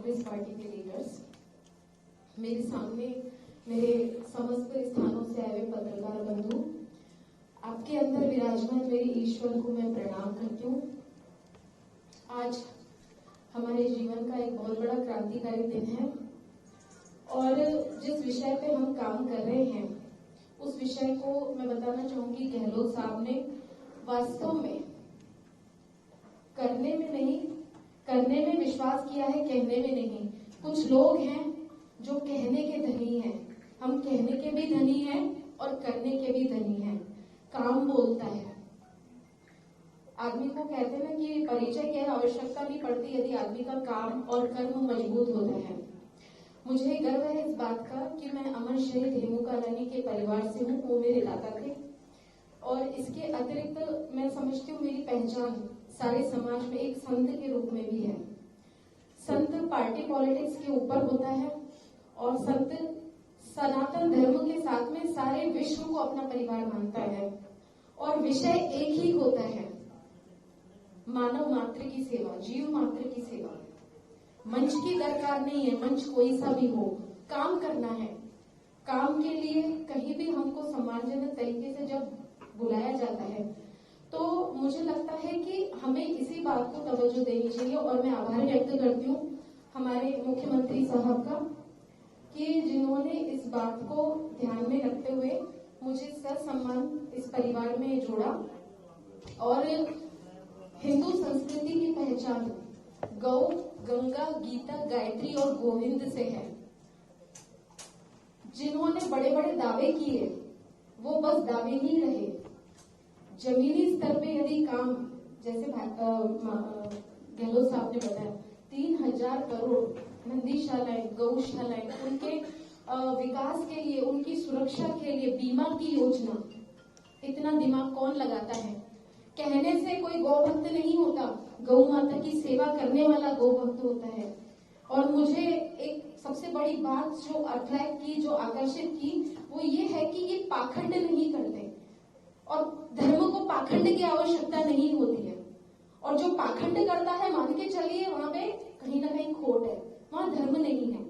Congress party के leaders, मेरे सामने मेरे समस्त स्थानों से आए हुए पत्रकार बंधु, आपके अंदर विराजमान मेरे ईश्वर को मैं प्रणाम करती हूँ। आज हमारे जीवन का एक बहुत बड़ा क्रांतिकारी दिन है और जिस विषय पे हम काम कर रहे हैं उस विषय को मैं बताना चाहूंगी, गहलोत साहब ने वास्तव में करने में विश्वास किया है, कहने में नहीं। कुछ लोग हैं जो कहने के धनी हैं, हम कहने के भी धनी हैं और करने के भी धनी हैं। काम बोलता है। आदमी को कहते हैं ना कि परिचय की आवश्यकता नहीं पड़ती यदि आदमी का काम और कर्म मजबूत होता है। मुझे गर्व है इस बात का कि मैं अमर शहीद हेमू कालानी के परिवार से हूँ, वो मेरे दादा थे। और इसके अतिरिक्त मैं समझती हूँ मेरी पहचान सारे समाज में एक संत के रूप में भी है। संत पार्टी पॉलिटिक्स के ऊपर होता है और संत सनातन धर्म के साथ में सारे विश्व को अपना परिवार मानता है और विषय एक ही होता है, मानव मात्र की सेवा, जीव मात्र की सेवा। मंच की दरकार नहीं है, मंच कोई सा भी हो, काम करना है। काम के लिए कहीं भी हमको सम्मानजनक तरीके से जब बुलाया जाता है तो मुझे लगता है कि हमें इसी बात को तवज्जो देनी चाहिए। और मैं आभार व्यक्त करती हूँ हमारे मुख्यमंत्री साहब का कि जिन्होंने इस बात को ध्यान में रखते हुए मुझे ससम्मान इस परिवार में जोड़ा। और हिंदू संस्कृति की पहचान गौ, गंगा, गीता, गायत्री और गोविंद से है। जिन्होंने बड़े बड़े दावे किए वो बस दावे ही रहे। जमीनी स्तर पे यदि काम, जैसे गहलोत साहब ने बताया, 3000 करोड़ नंदीशालाएं, गौशालाएं, उनके विकास के लिए, उनकी सुरक्षा के लिए बीमा की योजना, इतना दिमाग कौन लगाता है? कहने से कोई गौ भक्त नहीं होता, गौ माता की सेवा करने वाला गौ भक्त होता है। और मुझे एक सबसे बड़ी बात जो अट्रैक्ट की, जो आकर्षित की, वो ये है कि ये पाखंड नहीं करते और धर्म को पाखंड की आवश्यकता नहीं होती है। और जो पाखंड करता है, मान के चलिए वहां पे कहीं ना कहीं खोट है, वहां धर्म नहीं है।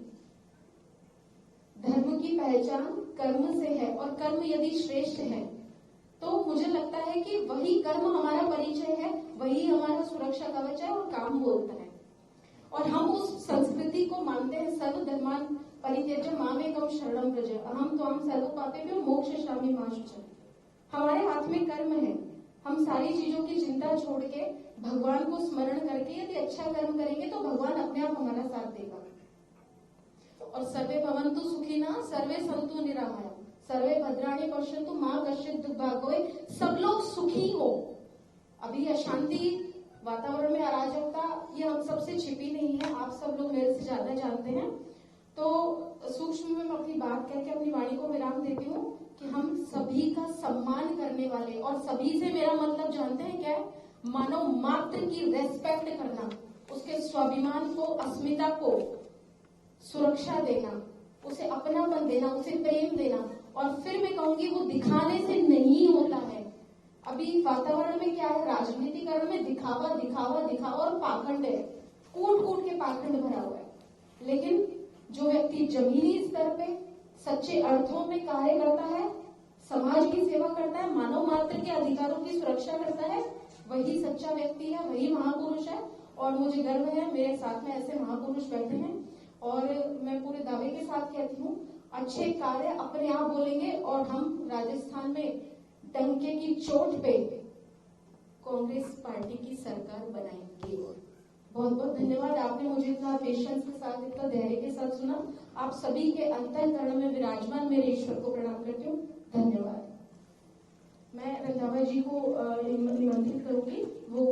धर्म की पहचान कर्म से है और कर्म यदि श्रेष्ठ है तो मुझे लगता है कि वही कर्म हमारा परिचय है, वही हमारा सुरक्षा कवच है और काम बोलता है। और हम उस संस्कृति को मानते हैं, सर्वधर्मान् परित्यज्य मामेकं शरणं व्रज अहं त्वां सर्वपापेभ्यो मोक्षयिष्यामि मा शुचः। हमारे हाथ में कर्म है। हम सारी चीजों की चिंता छोड़ के भगवान को स्मरण करके यदि अच्छा कर्म करेंगे तो भगवान अपने आप हमारा साथ देगा। और सर्वे भवन्तु सुखिनः, सर्वे सन्तु निरामया, सर्वे भद्राणि पश्यन्तु मा कश्चित् दुर्भाग्यो भवेत्। सब लोग सुखी हो। अभी अशांति, वातावरण में अराजकता, ये हम सबसे छिपी नहीं है। आप सब लोग मेरे से ज्यादा जानते हैं। तो सूक्ष्म में मैं अपनी बात कहकर अपनी वाणी को विराम देती हूँ कि हम सभी का सम्मान करने वाले, और सभी से मेरा मतलब जानते हैं क्या है? मानव मात्र की रेस्पेक्ट करना, उसके स्वाभिमान को, अस्मिता को सुरक्षा देना, उसे अपनापन देना, उसे प्रेम देना। और फिर मैं कहूंगी वो दिखाने से नहीं होता है। अभी वातावरण में क्या है? राजनीतिकरण में दिखावा दिखावा दिखावा और पाखंड है, कूट कूट के पाखंड भरा हुआ है। लेकिन जो व्यक्ति जमीनी स्तर पे सच्चे अर्थों में कार्य करता है, समाज की सेवा करता है, मानव मात्र के अधिकारों की सुरक्षा करता है, वही सच्चा व्यक्ति है, वही महापुरुष है। और मुझे गर्व है मेरे साथ में ऐसे महापुरुष बैठे हैं। और मैं पूरे दावे के साथ कहती हूँ, अच्छे कार्य अपने आप बोलेंगे और हम राजस्थान में डंके की चोट पे कांग्रेस पार्टी की सरकार बनाएंगे। बहुत बहुत धन्यवाद। आपने मुझे इतना पेशेंस के साथ, इतना धैर्य के साथ सुना। आप सभी के अंतःकरण में विराजमान मेरे ईश्वर को प्रणाम करती हूँ। धन्यवाद। मैं रंधावा जी को निमंत्रित करूंगी। वो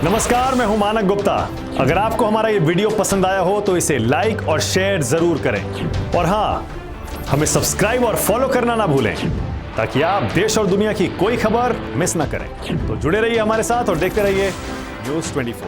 नमस्कार, मैं हूं मानक गुप्ता। अगर आपको हमारा ये वीडियो पसंद आया हो तो इसे लाइक और शेयर जरूर करें। और हाँ, हमें सब्सक्राइब और फॉलो करना ना भूलें ताकि आप देश और दुनिया की कोई खबर मिस ना करें। तो जुड़े रहिए हमारे साथ और देखते रहिए न्यूज़ 24।